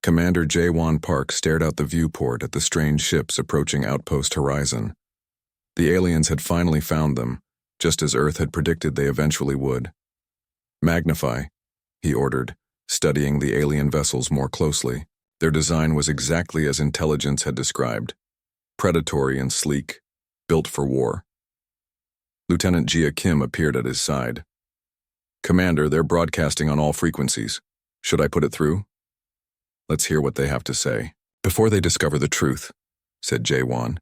Commander Jaewon Park stared out the viewport at the strange ships approaching Outpost horizon. The aliens had finally found them, just as Earth had predicted they eventually would. "Magnify," he ordered, studying the alien vessels more closely. Their design was exactly as intelligence had described. Predatory and sleek, built for war. Lieutenant Jia Kim appeared at his side. "Commander, they're broadcasting on all frequencies. Should I put it through?" "Let's hear what they have to say." "Before they discover the truth," said Jaewon.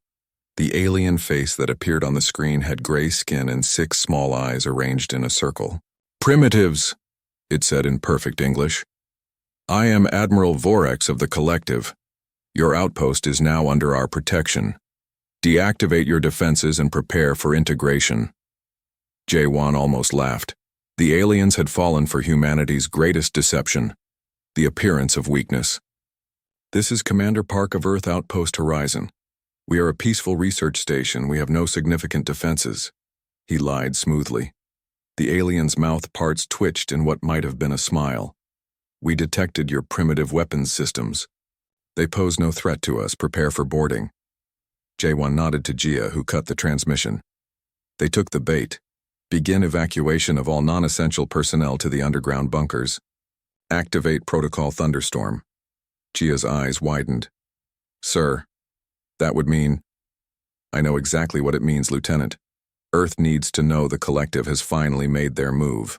The alien face that appeared on the screen had gray skin and 6 small eyes arranged in a circle. "Primitives," it said in perfect English. "I am Admiral Vorex of the Collective. Your outpost is now under our protection. Deactivate your defenses and prepare for integration." Jaewon almost laughed. The aliens had fallen for humanity's greatest deception, the appearance of weakness. "This is Commander Park of Earth Outpost Horizon. We are a peaceful research station. We have no significant defenses." He lied smoothly. The alien's mouth parts twitched in what might have been a smile. "We detected your primitive weapons systems. They pose no threat to us. Prepare for boarding." Jaewon nodded to Jia, who cut the transmission. They took the bait. "Begin evacuation of all non-essential personnel to the underground bunkers. Activate Protocol Thunderstorm." Jia's eyes widened. "Sir, that would mean—" "I know exactly what it means, Lieutenant. Earth needs to know the Collective has finally made their move."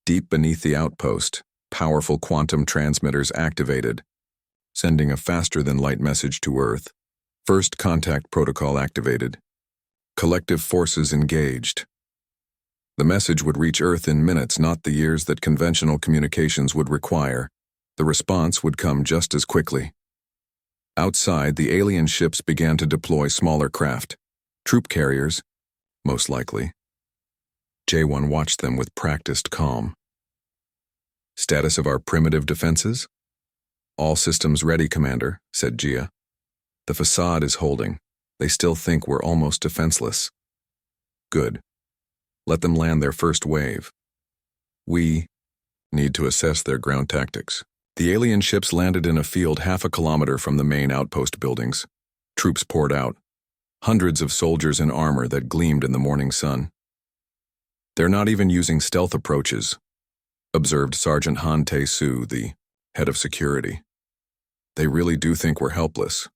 Deep beneath the outpost, powerful quantum transmitters activated, sending a faster-than-light message to Earth. First contact protocol activated. Collective forces engaged. The message would reach Earth in minutes, not the years that conventional communications would require. The response would come just as quickly. Outside, the alien ships began to deploy smaller craft. Troop carriers, most likely. Jaewon watched them with practiced calm. "Status of our primitive defenses?" "All systems ready, Commander," said Jia. "The facade is holding. They still think we're almost defenseless." "Good. Let them land their first wave. We need to assess their ground tactics." The alien ships landed in a field half a kilometer from the main outpost buildings. Troops poured out. Hundreds of soldiers in armor that gleamed in the morning sun. "They're not even using stealth approaches," observed Sergeant Han Tae-soo, the head of security. "They really do think we're helpless."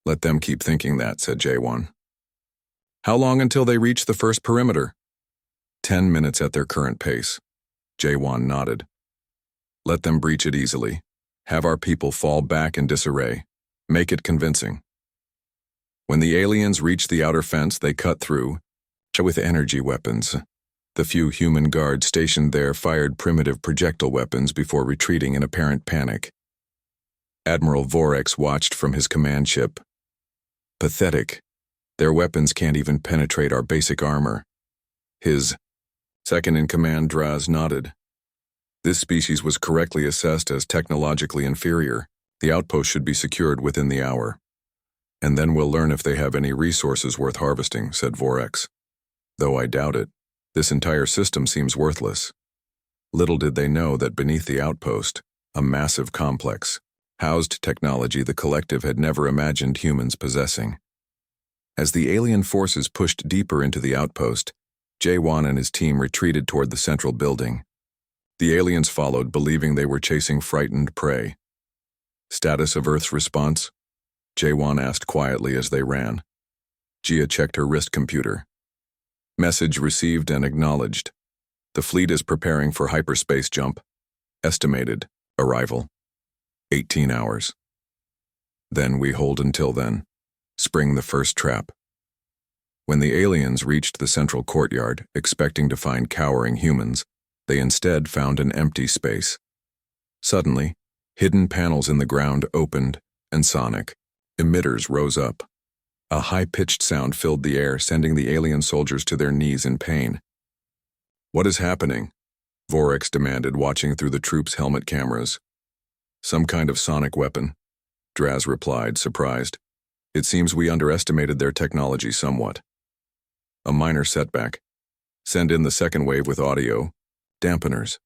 "Let them keep thinking that," said Jaewon. "How long until they reach the first perimeter?" 10 minutes at their current pace. Jaewon nodded. "Let them breach it easily. Have our people fall back in disarray. Make it convincing." When the aliens reached the outer fence, they cut through, with energy weapons. The few human guards stationed there fired primitive projectile weapons before retreating in apparent panic. Admiral Vorex watched from his command ship. "Pathetic. Their weapons can't even penetrate our basic armor." His second-in-command Draz nodded. This species was correctly assessed as technologically inferior. The outpost should be secured within the hour. "And then we'll learn if they have any resources worth harvesting," said Vorex. "Though I doubt it. This entire system seems worthless." Little did they know that beneath the outpost, a massive complex, housed technology the Collective had never imagined humans possessing. As the alien forces pushed deeper into the outpost, Jaewon and his team retreated toward the central building. The aliens followed, believing they were chasing frightened prey. "Status of Earth's response?" Jaewon asked quietly as they ran. Jia checked her wrist computer. "Message received and acknowledged. The fleet is preparing for hyperspace jump. Estimated arrival 18 hours. Then we hold until then. Spring the first trap." When the aliens reached the central courtyard, expecting to find cowering humans, they instead found an empty space. Suddenly, hidden panels in the ground opened, and sonic emitters rose up. A high-pitched sound filled the air, sending the alien soldiers to their knees in pain. "What is happening?" Vorex demanded, watching through the troops' helmet cameras. "Some kind of sonic weapon," Draz replied, surprised. "It seems we underestimated their technology somewhat." "A minor setback. Send in the second wave with audio dampeners."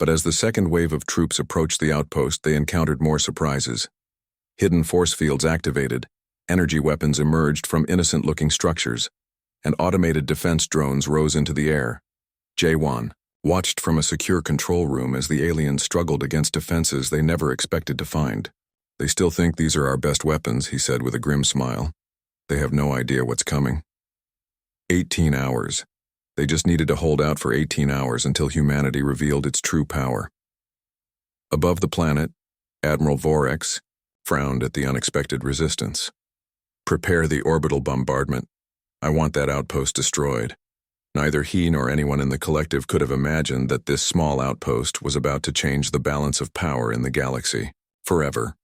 But as the second wave of troops approached the outpost, they encountered more surprises. Hidden force fields activated, energy weapons emerged from innocent-looking structures, and automated defense drones rose into the air. J1 watched from a secure control room as the aliens struggled against defenses they never expected to find. "They still think these are our best weapons," he said with a grim smile. "They have no idea what's coming." 18 hours. They just needed to hold out for 18 hours until humanity revealed its true power. Above the planet, Admiral Vorex frowned at the unexpected resistance. "Prepare the orbital bombardment. I want that outpost destroyed." Neither he nor anyone in the collective could have imagined that this small outpost was about to change the balance of power in the galaxy, forever.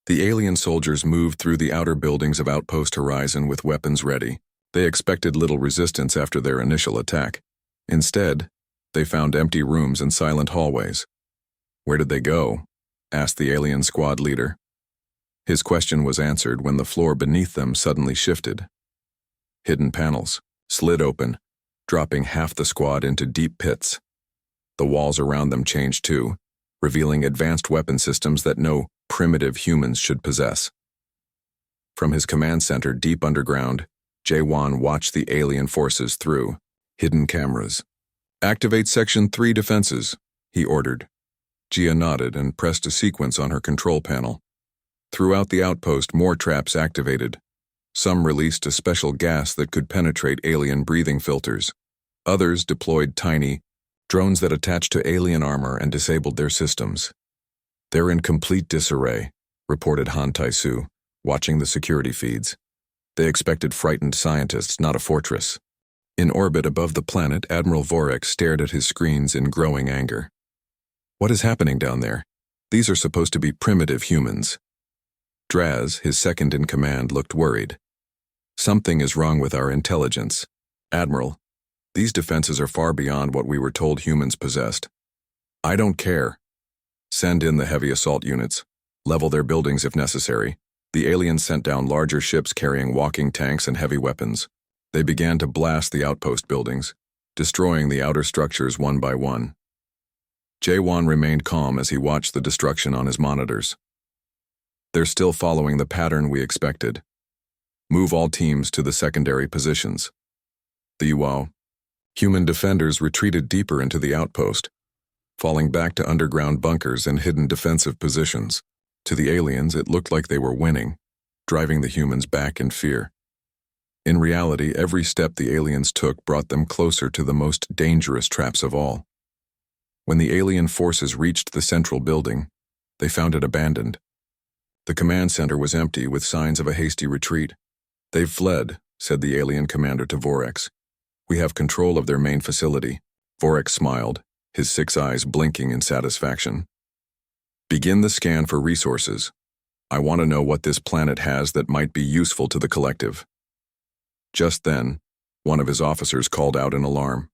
The alien soldiers moved through the outer buildings of Outpost Horizon with weapons ready. They expected little resistance after their initial attack. Instead, they found empty rooms and silent hallways. "Where did they go?" asked the alien squad leader. His question was answered when the floor beneath them suddenly shifted. Hidden panels slid open, dropping half the squad into deep pits. The walls around them changed too, revealing advanced weapon systems that no primitive humans should possess. From his command center deep underground, J1 watched the alien forces through hidden cameras. "Activate Section 3 defenses," he ordered. Gia nodded and pressed a sequence on her control panel. Throughout the outpost, more traps activated. Some released a special gas that could penetrate alien breathing filters. Others deployed tiny drones that attached to alien armor and disabled their systems. "They're in complete disarray," reported Han Tai-Su, watching the security feeds. They expected frightened scientists, not a fortress. In orbit above the planet, Admiral Vorex stared at his screens in growing anger. "What is happening down there? These are supposed to be primitive humans." Draz, his second-in-command, looked worried. "Something is wrong with our intelligence. Admiral, these defenses are far beyond what we were told humans possessed." "I don't care. Send in the heavy assault units. Level their buildings if necessary." The aliens sent down larger ships carrying walking tanks and heavy weapons. They began to blast the outpost buildings, destroying the outer structures one by one. J1 remained calm as he watched the destruction on his monitors. "They're still following the pattern we expected. Move all teams to the secondary positions." The UAO human defenders retreated deeper into the outpost, falling back to underground bunkers and hidden defensive positions. To the aliens, it looked like they were winning, driving the humans back in fear. In reality, every step the aliens took brought them closer to the most dangerous traps of all. When the alien forces reached the central building, they found it abandoned. The command center was empty with signs of a hasty retreat. "They've fled," said the alien commander to Vorex. "We have control of their main facility." Vorex smiled, his 6 eyes blinking in satisfaction. "Begin the scan for resources. I want to know what this planet has that might be useful to the collective." Just then, one of his officers called out in alarm.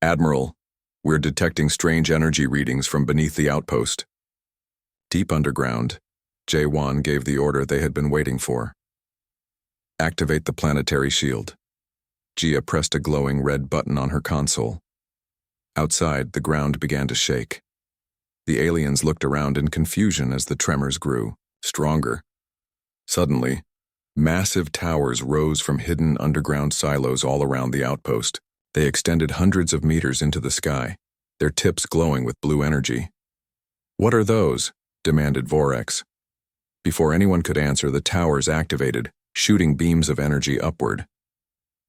"Admiral, we're detecting strange energy readings from beneath the outpost." Deep underground, J1 gave the order they had been waiting for. "Activate the planetary shield." Gia pressed a glowing red button on her console. Outside, the ground began to shake. The aliens looked around in confusion as the tremors grew stronger. Suddenly, massive towers rose from hidden underground silos all around the outpost. They extended hundreds of meters into the sky, their tips glowing with blue energy. "What are those?" demanded Vorex. Before anyone could answer, the towers activated, shooting beams of energy upward.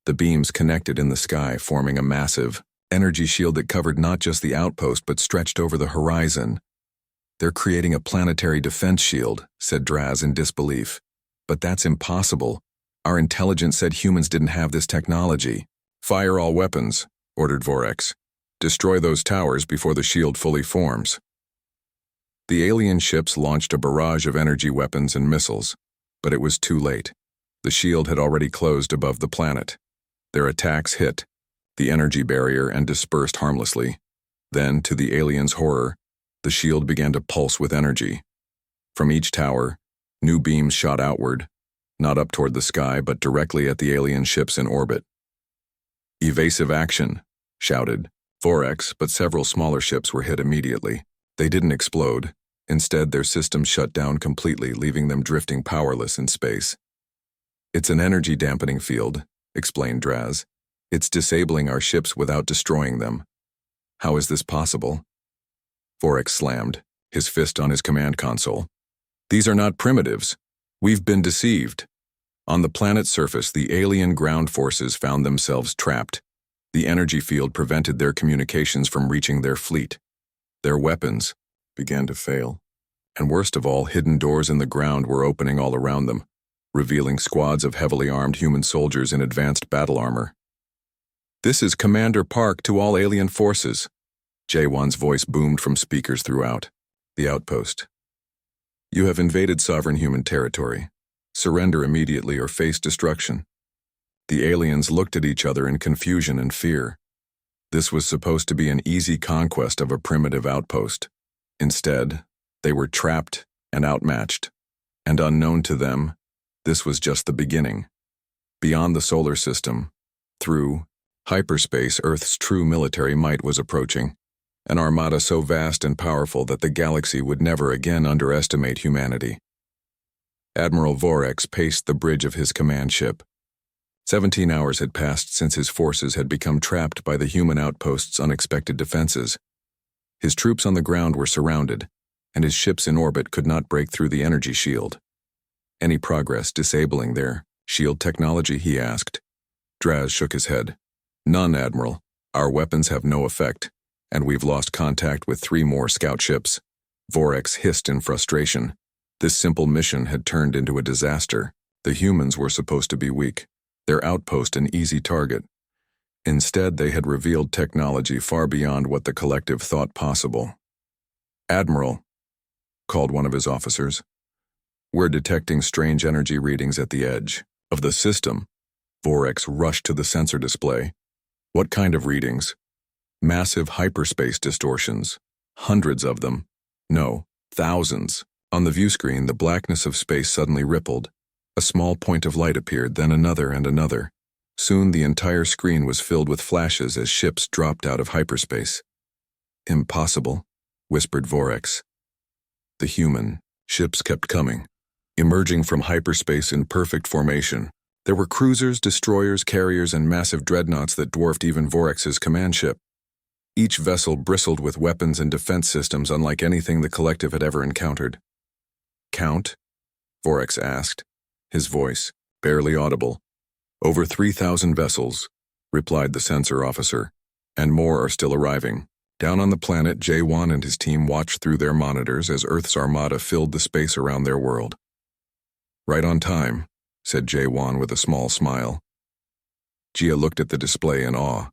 The beams connected in the sky, forming a massive energy shield that covered not just the outpost but stretched over the horizon. "They're creating a planetary defense shield," said Draz in disbelief. "But that's impossible. Our intelligence said humans didn't have this technology." "Fire all weapons," ordered Vorex. "Destroy those towers before the shield fully forms." The alien ships launched a barrage of energy weapons and missiles, but it was too late. The shield had already closed above the planet. Their attacks hit the energy barrier and dispersed harmlessly. Then, to the aliens' horror, the shield began to pulse with energy. From each tower, new beams shot outward, not up toward the sky, but directly at the alien ships in orbit. "Evasive action," shouted Vorex, but several smaller ships were hit immediately. They didn't explode. Instead, their systems shut down completely, leaving them drifting powerless in space. "It's an energy dampening field," explained Draz. "It's disabling our ships without destroying them." "How is this possible?" Vorex slammed, his fist on his command console. "These are not primitives. We've been deceived." On the planet's surface, the alien ground forces found themselves trapped. The energy field prevented their communications from reaching their fleet. Their weapons began to fail. And worst of all, hidden doors in the ground were opening all around them, revealing squads of heavily armed human soldiers in advanced battle armor. "This is Commander Park to all alien forces." Jaewon's voice boomed from speakers throughout the outpost. "You have invaded sovereign human territory. Surrender immediately or face destruction." The aliens looked at each other in confusion and fear. This was supposed to be an easy conquest of a primitive outpost. Instead, they were trapped and outmatched. And unknown to them, this was just the beginning. Beyond the solar system, through hyperspace, Earth's true military might was approaching. An armada so vast and powerful that the galaxy would never again underestimate humanity. Admiral Vorex paced the bridge of his command ship. 17 hours had passed since his forces had become trapped by the human outpost's unexpected defenses. His troops on the ground were surrounded, and his ships in orbit could not break through the energy shield. "Any progress disabling their shield technology?" he asked. Draz shook his head. "None, Admiral. Our weapons have no effect, and we've lost contact with 3 more scout ships." Vorex hissed in frustration. This simple mission had turned into a disaster. The humans were supposed to be weak, their outpost an easy target. Instead, they had revealed technology far beyond what the collective thought possible. "Admiral," called one of his officers, "we're detecting strange energy readings at the edge of the system." Vorex rushed to the sensor display. "What kind of readings?" "Massive hyperspace distortions. Hundreds of them. No, thousands." On the view screen, the blackness of space suddenly rippled. A small point of light appeared, then another and another. Soon the entire screen was filled with flashes as ships dropped out of hyperspace. "Impossible," whispered Vorex. The human ships kept coming, emerging from hyperspace in perfect formation. There were cruisers, destroyers, carriers, and massive dreadnoughts that dwarfed even Vorex's command ship. Each vessel bristled with weapons and defense systems unlike anything the collective had ever encountered. "Count?" Vorex asked, his voice barely audible. "Over 3,000 vessels," replied the sensor officer, "and more are still arriving." Down on the planet, Jaewon and his team watched through their monitors as Earth's armada filled the space around their world. "Right on time," said Jaewon with a small smile. Jia looked at the display in awe.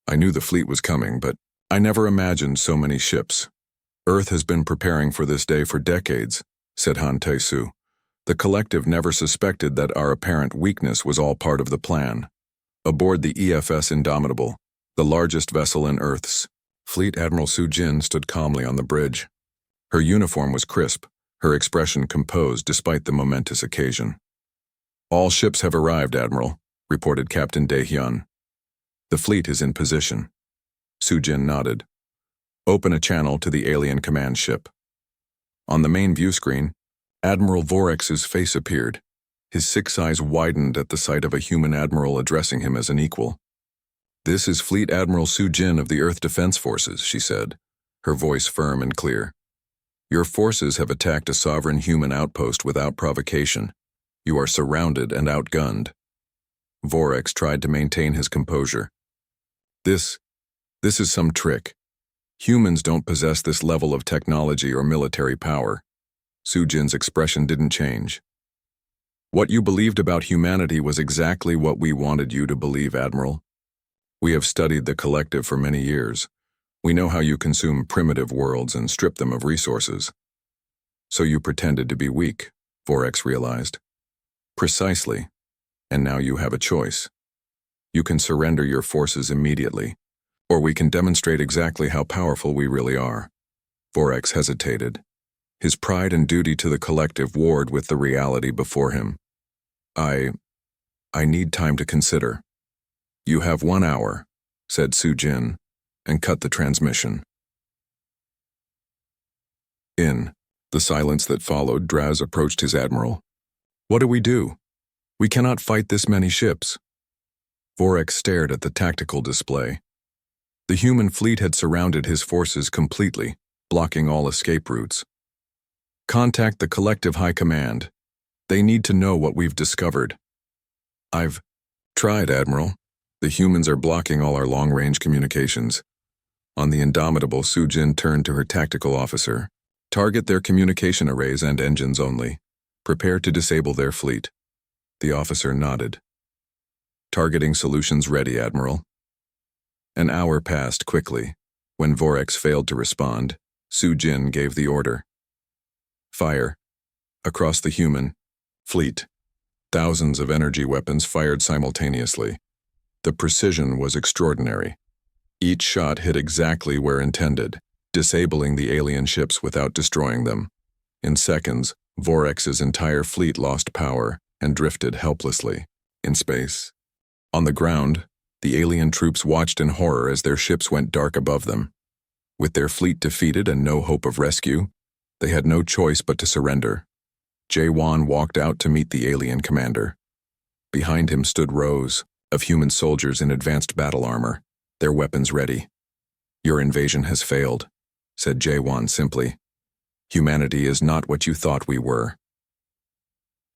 "I knew the fleet was coming, but I never imagined so many ships." "Earth has been preparing for this day for decades," said Han Tae-soo. "The collective never suspected that our apparent weakness was all part of the plan." Aboard the EFS Indomitable, the largest vessel in Earth's fleet, Admiral Soo-jin stood calmly on the bridge. Her uniform was crisp, her expression composed despite the momentous occasion. "All ships have arrived, Admiral," reported Captain Dae-hyun. "The fleet is in position." Soo-jin nodded. "Open a channel to the alien command ship." On the main view screen, Admiral Vorex's face appeared. His 6 eyes widened at the sight of a human admiral addressing him as an equal. "This is Fleet Admiral Soo-jin of the Earth Defense Forces," she said, her voice firm and clear. "Your forces have attacked a sovereign human outpost without provocation. You are surrounded and outgunned." Vorex tried to maintain his composure. This is some trick. Humans don't possess this level of technology or military power." Soo-jin's expression didn't change. "What you believed about humanity was exactly what we wanted you to believe, Admiral. We have studied the collective for many years. We know how you consume primitive worlds and strip them of resources." "So you pretended to be weak," Vorex realized. "Precisely. And now you have a choice. You can surrender your forces immediately, or we can demonstrate exactly how powerful we really are." Vorex hesitated. His pride and duty to the collective warred with the reality before him. I need time to consider." "You have 1 hour," said Soo-jin, and cut the transmission. In the silence that followed, Draz approached his admiral. "What do we do? We cannot fight this many ships." Vorex stared at the tactical display. The human fleet had surrounded his forces completely, blocking all escape routes. "Contact the collective high command. They need to know what we've discovered." "I've tried, Admiral. The humans are blocking all our long-range communications." On the indomitable, Sujin turned to her tactical officer. "Target their communication arrays and engines only. Prepare to disable their fleet." The officer nodded. "Targeting solutions ready, Admiral." An hour passed quickly. When Vorex failed to respond, Sujin gave the order. "Fire." Across the human fleet, thousands of energy weapons fired simultaneously. The precision was extraordinary. Each shot hit exactly where intended, disabling the alien ships without destroying them. In seconds, Vorex's entire fleet lost power and drifted helplessly in space. On the ground, the alien troops watched in horror as their ships went dark above them. With their fleet defeated and no hope of rescue, they had no choice but to surrender. Jaewon walked out to meet the alien commander. Behind him stood rows of human soldiers in advanced battle armor, their weapons ready. "Your invasion has failed," said Jaewon simply. "Humanity is not what you thought we were."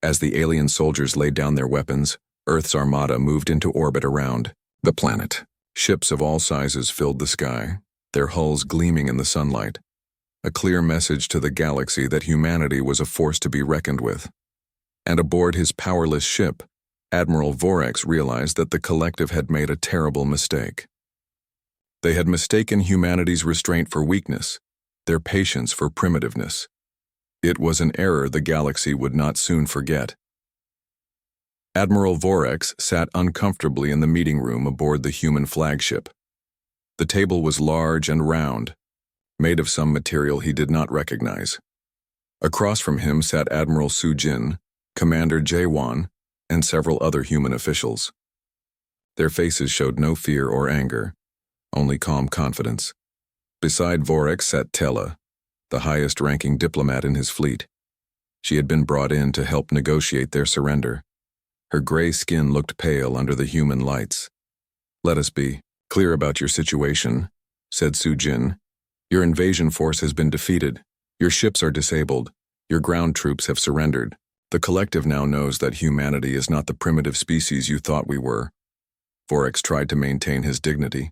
As the alien soldiers laid down their weapons, Earth's Armada moved into orbit around the planet. Ships of all sizes filled the sky, their hulls gleaming in the sunlight. A clear message to the galaxy that humanity was a force to be reckoned with. And aboard his powerless ship, Admiral Vorex realized that the collective had made a terrible mistake. They had mistaken humanity's restraint for weakness, their patience for primitiveness. It was an error the galaxy would not soon forget. Admiral Vorex sat uncomfortably in the meeting room aboard the human flagship. The table was large and round, made of some material he did not recognize. Across from him sat Admiral Sujin, Commander Jaewon, and several other human officials. Their faces showed no fear or anger, only calm confidence. Beside Vorex sat Tella, the highest-ranking diplomat in his fleet. She had been brought in to help negotiate their surrender. Her gray skin looked pale under the human lights. "Let us be clear about your situation," said Sujin. "Your invasion force has been defeated. Your ships are disabled. Your ground troops have surrendered. The collective now knows that humanity is not the primitive species you thought we were." Vorex tried to maintain his dignity.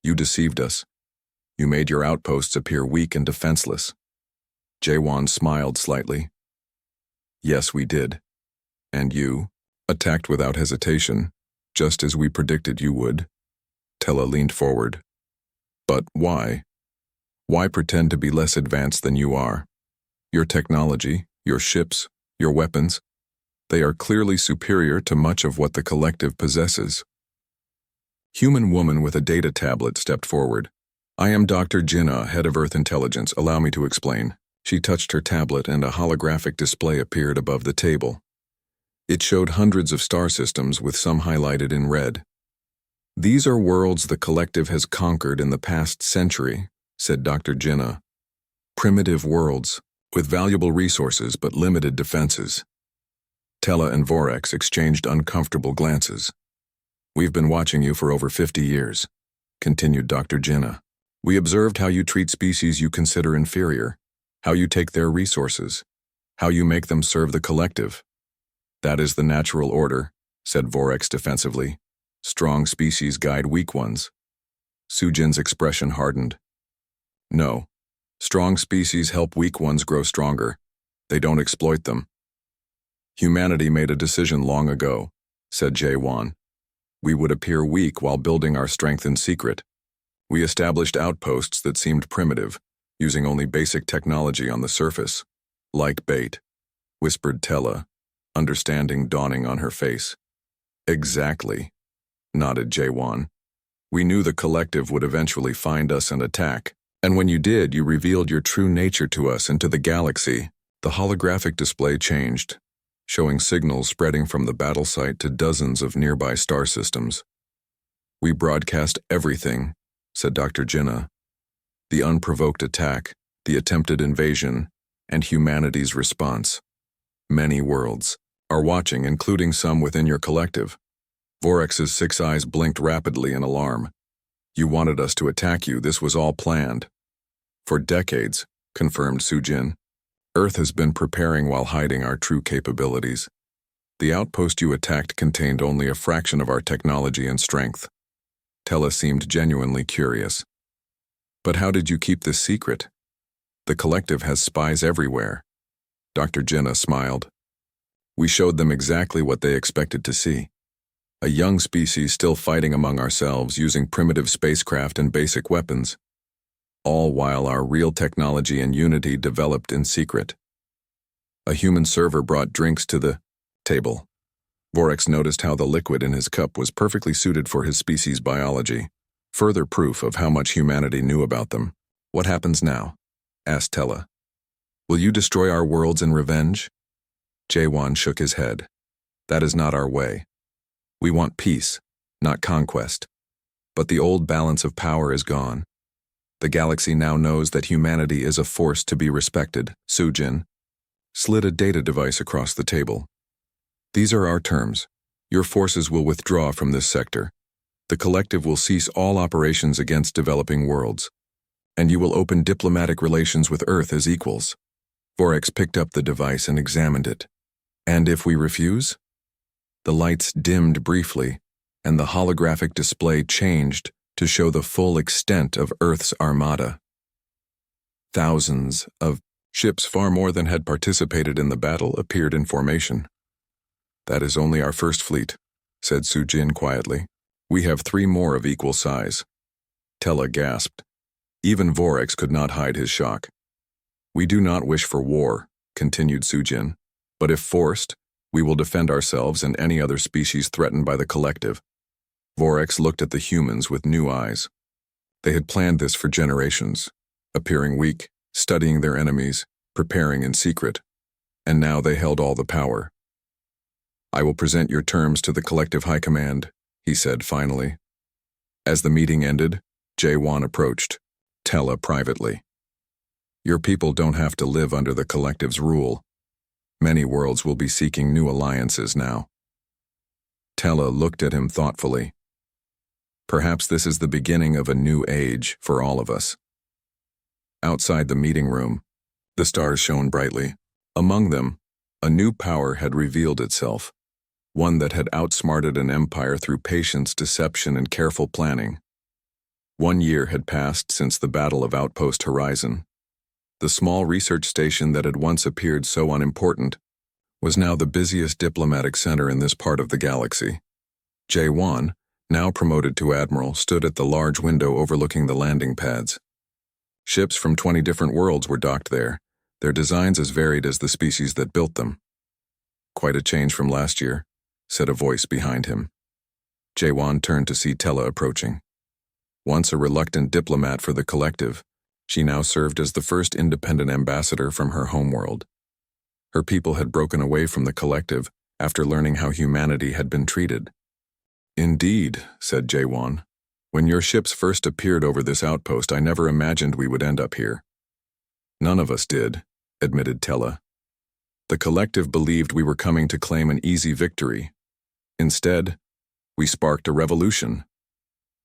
"You deceived us. You made your outposts appear weak and defenseless." Jaewon smiled slightly. "Yes, we did. And you attacked without hesitation, just as we predicted you would." Tella leaned forward. "But why? Why pretend to be less advanced than you are? Your technology, your ships, your weapons, they are clearly superior to much of what the collective possesses." Human woman with a data tablet stepped forward. "I am Dr. Jinnah, head of Earth Intelligence. Allow me to explain." She touched her tablet and a holographic display appeared above the table. It showed hundreds of star systems with some highlighted in red. "These are worlds the collective has conquered in the past century," said Dr. Jinnah. "Primitive worlds, with valuable resources but limited defenses." Tella and Vorex exchanged uncomfortable glances. "We've been watching you for over 50 years, continued Dr. Jinnah. "We observed how you treat species you consider inferior, how you take their resources, how you make them serve the collective." "That is the natural order," said Vorex defensively. "Strong species guide weak ones." Sujin's expression hardened. "No. Strong species help weak ones grow stronger. They don't exploit them." "Humanity made a decision long ago," said Jaewon. "We would appear weak while building our strength in secret. We established outposts that seemed primitive, using only basic technology on the surface. Like bait," whispered Tella, understanding dawning on her face. "Exactly," nodded Jaewon. "We knew the collective would eventually find us and attack. And when you did, you revealed your true nature to us and to the galaxy." The holographic display changed, showing signals spreading from the battle site to dozens of nearby star systems. "We broadcast everything," said Dr. Jinnah. The unprovoked attack, the attempted invasion, and humanity's response. Many worlds are watching, including some within your collective. Vorex's 6 eyes blinked rapidly in alarm. You wanted us to attack you. This was all planned. For decades, confirmed Sujin. Earth has been preparing while hiding our true capabilities. The outpost you attacked contained only a fraction of our technology and strength. Tella seemed genuinely curious. But how did you keep this secret? The collective has spies everywhere. Dr. Jinnah smiled. We showed them exactly what they expected to see. A young species still fighting among ourselves using primitive spacecraft and basic weapons. All while our real technology and unity developed in secret. A human server brought drinks to the table. Vorex noticed how the liquid in his cup was perfectly suited for his species' biology, further proof of how much humanity knew about them. What happens now? Asked Tella. Will you destroy our worlds in revenge? Jaewon shook his head. That is not our way. We want peace, not conquest. But the old balance of power is gone. The galaxy now knows that humanity is a force to be respected. Sujin slid a data device across the table. These are our terms. Your forces will withdraw from this sector. The collective will cease all operations against developing worlds. And you will open diplomatic relations with Earth as equals. Vorex picked up the device and examined it. And if we refuse? The lights dimmed briefly, and the holographic display changed to show the full extent of Earth's armada. Thousands of ships, far more than had participated in the battle, appeared in formation. That is only our first fleet, said Sujin quietly. We have 3 more of equal size. Tella gasped. Even Vorex could not hide his shock. We do not wish for war, continued Sujin, but if forced, we will defend ourselves and any other species threatened by the collective. Vorex looked at the humans with new eyes. They had planned this for generations, appearing weak, studying their enemies, preparing in secret, and now they held all the power. I will present your terms to the collective high command, he said finally. As the meeting ended, Jaewon approached Tella privately. Your people don't have to live under the collective's rule. Many worlds will be seeking new alliances now. Tella looked at him thoughtfully. Perhaps this is the beginning of a new age for all of us. Outside the meeting room, the stars shone brightly. Among them, a new power had revealed itself, one that had outsmarted an empire through patience, deception, and careful planning. 1 year had passed since the Battle of Outpost Horizon. The small research station that had once appeared so unimportant was now the busiest diplomatic center in this part of the galaxy. Jaewon, now promoted to admiral, stood at the large window overlooking the landing pads. Ships from 20 different worlds were docked there, their designs as varied as the species that built them. Quite a change from last year, said a voice behind him. Jaewon turned to see Tella approaching. Once a reluctant diplomat for the collective, she now served as the first independent ambassador from her homeworld. Her people had broken away from the collective after learning how humanity had been treated. Indeed, said Jaewon. When your ships first appeared over this outpost, I never imagined we would end up here. None of us did, admitted Tella. The collective believed we were coming to claim an easy victory. Instead, we sparked a revolution.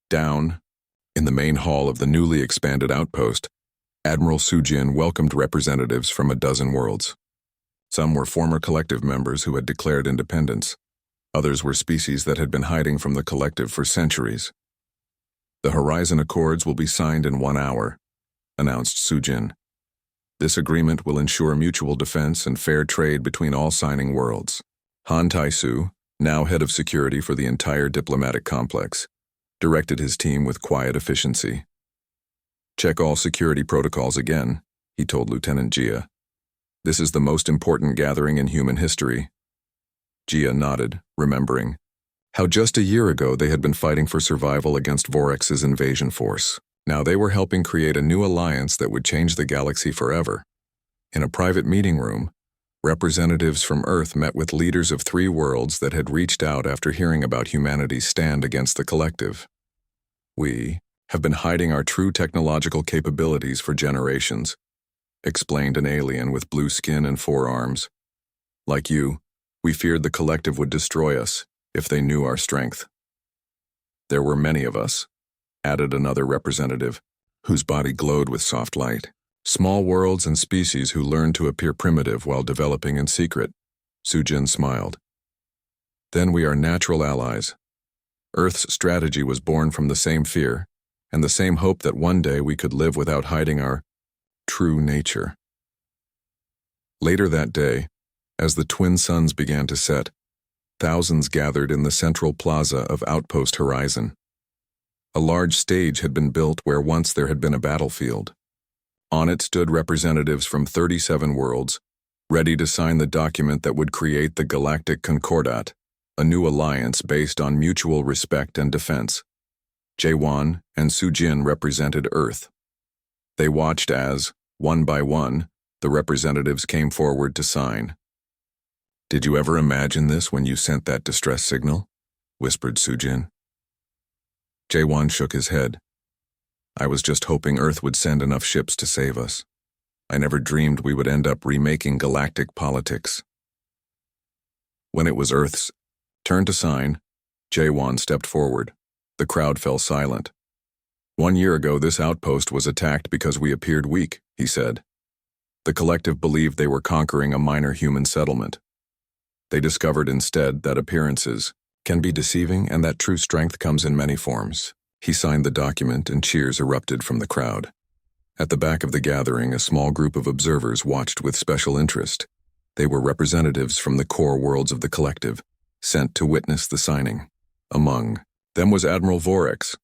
Down, in the main hall of the newly expanded outpost, Admiral Sujin welcomed representatives from a dozen worlds. Some were former collective members who had declared independence. Others were species that had been hiding from the collective for centuries. The Horizon Accords will be signed in 1 hour, announced Sujin. This agreement will ensure mutual defense and fair trade between all signing worlds. Han Tai-Su, now head of security for the entire diplomatic complex, directed his team with quiet efficiency. Check all security protocols again, he told Lieutenant Jia. This is the most important gathering in human history. Jia nodded, remembering how just a year ago they had been fighting for survival against Vorex's invasion force. Now they were helping create a new alliance that would change the galaxy forever. In a private meeting room, representatives from Earth met with leaders of 3 worlds that had reached out after hearing about humanity's stand against the collective. We have been hiding our true technological capabilities for generations, explained an alien with blue skin and 4 arms. Like you, we feared the collective would destroy us if they knew our strength. There were many of us, added another representative, whose body glowed with soft light. Small worlds and species who learned to appear primitive while developing in secret. Sujin smiled. Then we are natural allies. Earth's strategy was born from the same fear, and the same hope that one day we could live without hiding our true nature. Later that day, as the twin suns began to set, thousands gathered in the central plaza of Outpost Horizon. A large stage had been built where once there had been a battlefield. On it stood representatives from 37 worlds, ready to sign the document that would create the Galactic Concordat, a new alliance based on mutual respect and defense. Jaewon and Sujin represented Earth. They watched as, one by one, the representatives came forward to sign. "Did you ever imagine this when you sent that distress signal?" whispered Sujin. Jaewon shook his head. "I was just hoping Earth would send enough ships to save us. I never dreamed we would end up remaking galactic politics." When it was Earth's turn to sign, Jaewon stepped forward. The crowd fell silent. "1 year ago, this outpost was attacked because we appeared weak," he said. "The collective believed they were conquering a minor human settlement. They discovered instead that appearances can be deceiving and that true strength comes in many forms." He signed the document and cheers erupted from the crowd. At the back of the gathering, a small group of observers watched with special interest. They were representatives from the core worlds of the collective, sent to witness the signing. Among them was Admiral Vorex,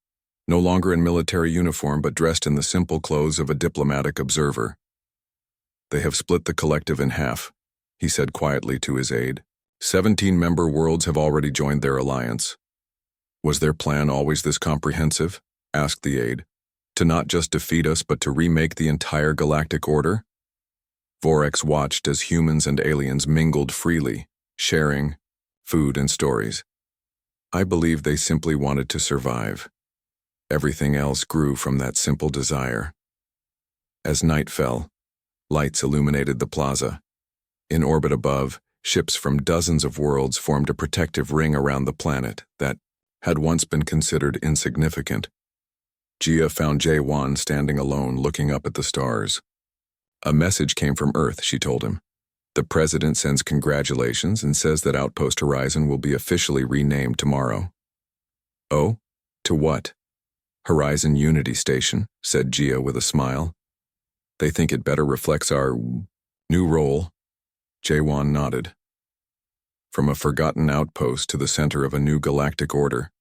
no longer in military uniform but dressed in the simple clothes of a diplomatic observer. "They have split the collective in half," he said quietly to his aide. 17 member worlds have already joined their alliance. "Was their plan always this comprehensive?" asked the aide. "To not just defeat us but to remake the entire galactic order?" Vorex watched as humans and aliens mingled freely, sharing food and stories. "I believe they simply wanted to survive. Everything else grew from that simple desire." As night fell, lights illuminated the plaza. In orbit above, ships from dozens of worlds formed a protective ring around the planet that had once been considered insignificant. Jia found Jaewon standing alone looking up at the stars. "A message came from Earth," she told him. "The president sends congratulations and says that Outpost Horizon will be officially renamed tomorrow." "Oh? To what?" "Horizon Unity Station," said Jia with a smile. "They think it better reflects our new role." Jaewon nodded. From a forgotten outpost to the center of a new galactic order.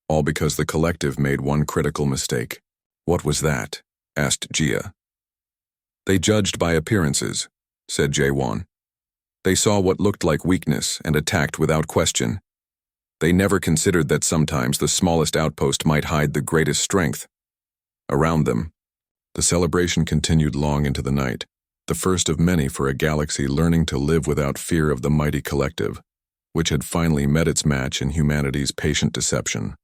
All because the collective made one critical mistake. "What was that?" asked Jia. "They judged by appearances," said Jaewon. "They saw what looked like weakness and attacked without question. They never considered that sometimes the smallest outpost might hide the greatest strength. Around them, the celebration continued long into the night, the first of many for a galaxy learning to live without fear of the mighty collective, which had finally met its match in humanity's patient deception.